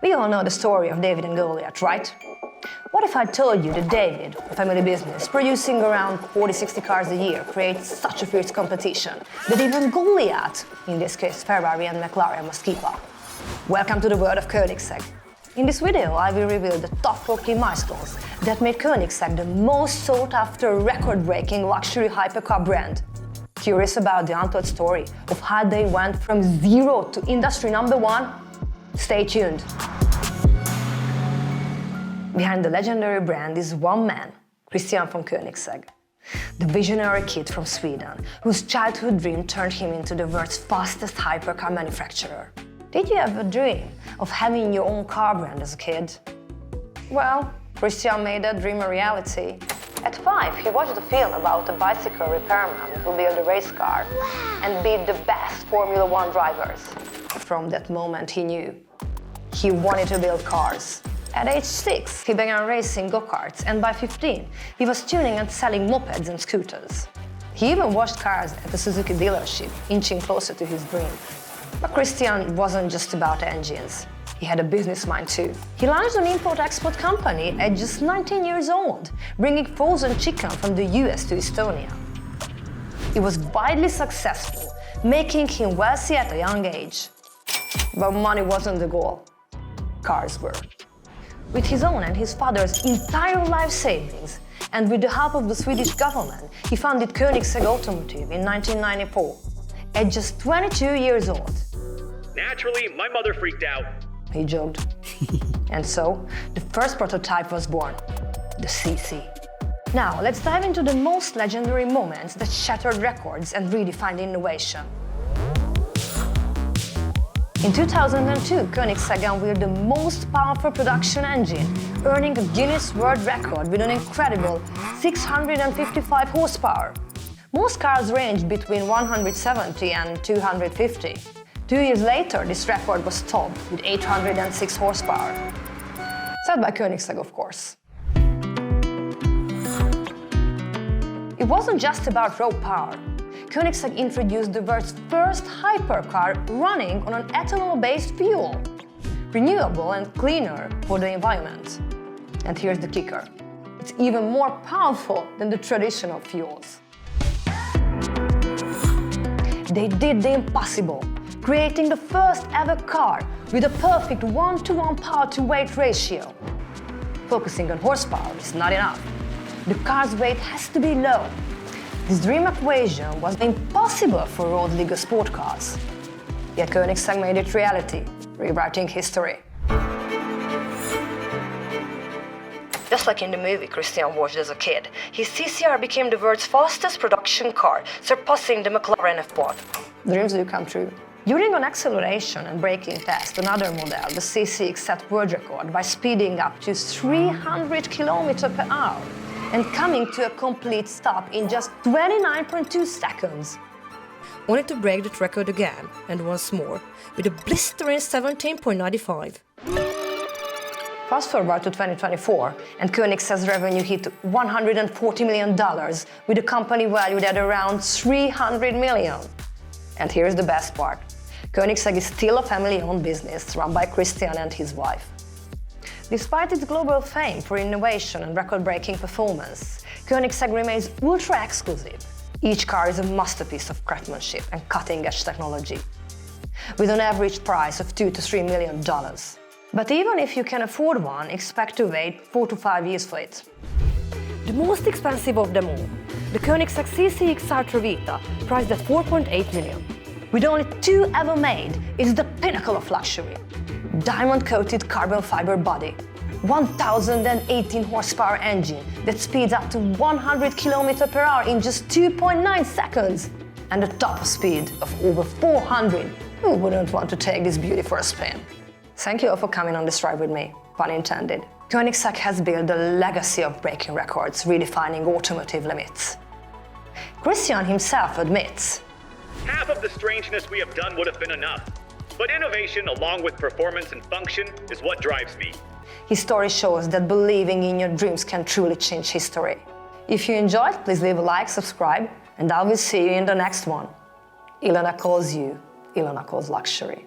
We all know the story of David and Goliath, right? What if I told you that David, a family business, producing around 40-60 cars a year, creates such a fierce competition that even Goliath, in this case Ferrari and McLaren, must keep up? Welcome to the world of Koenigsegg. In this video, I will reveal the top 4 key milestones that made Koenigsegg the most sought-after, record-breaking luxury hypercar brand. Curious about the untold story of how they went from zero to industry #1? Stay tuned. Behind the legendary brand is one man, Christian von Koenigsegg, the visionary kid from Sweden, whose childhood dream turned him into the world's fastest hypercar manufacturer. Did you ever dream of having your own car brand as a kid? Well, Christian made that dream a reality. At 5, he watched a film about a bicycle repairman who built a race car and beat the best Formula 1 drivers. From that moment, he knew he wanted to build cars. At age 6, he began racing go-karts, and by 15, he was tuning and selling mopeds and scooters. He even washed cars at a Suzuki dealership, inching closer to his dream. But Christian wasn't just about engines. He had a business mind too. He launched an import-export company at just 19 years old, bringing frozen chicken from the US to Estonia. It was widely successful, making him wealthy at a young age. But money wasn't the goal. Cars were. With his own and his father's entire life savings, and with the help of the Swedish government, he founded Koenigsegg Automotive in 1994, at just 22 years old. Naturally, my mother freaked out. He joked. And so, the first prototype was born, the CC. Now, let's dive into the most legendary moments that shattered records and redefined innovation. In 2002, Koenigsegg unveiled the most powerful production engine, earning a Guinness World Record with an incredible 655 horsepower. Most cars ranged between 170 and 250. 2 years later, this record was topped with 806 horsepower. Set by Koenigsegg, of course. It wasn't just about raw power. Koenigsegg introduced the world's first hypercar running on an ethanol-based fuel, renewable and cleaner for the environment. And here's the kicker. It's even more powerful than the traditional fuels. They did the impossible, creating the first ever car with a perfect 1-to-1 power-to-weight ratio. Focusing on horsepower is not enough. The car's weight has to be low. This dream equation was impossible for road legal sport cars. Yet Koenigsegg made it reality, rewriting history. Just like in the movie Christian watched as a kid, his CCR became the world's fastest production car, surpassing the McLaren F1. Dreams do come true. During an acceleration and braking test, another model, the CC, set world record by speeding up to 300 km/h and coming to a complete stop in just 29.2 seconds. Only to break that record again, and once more, with a blistering 17.95. Fast forward to 2024, and Koenigsegg's revenue hit $140 million, with the company valued at around $300 million. And here's the best part. Koenigsegg is still a family-owned business run by Christian and his wife. Despite its global fame for innovation and record-breaking performance, Koenigsegg remains ultra-exclusive. Each car is a masterpiece of craftsmanship and cutting-edge technology, with an average price of $2 to $3 million. But even if you can afford one, expect to wait 4 to 5 years for it. The most expensive of them all, the Koenigsegg CCX Ultra Vita, priced at $4.8 million. With only 2 ever made, it's the pinnacle of luxury. Diamond-coated carbon fiber body, 1,018 horsepower engine that speeds up to 100 km/h in just 2.9 seconds, and a top speed of over 400. Who wouldn't want to take this beauty for a spin? Thank you all for coming on this ride with me, pun intended. Koenigsegg has built a legacy of breaking records, redefining automotive limits. Christian himself admits, Half of the strangeness we have done would have been enough. But innovation, along with performance and function, is what drives me. His story shows that believing in your dreams can truly change history. If you enjoyed, please leave a like, subscribe, and I will see you in the next one. Ilona calls you, Ilona calls luxury.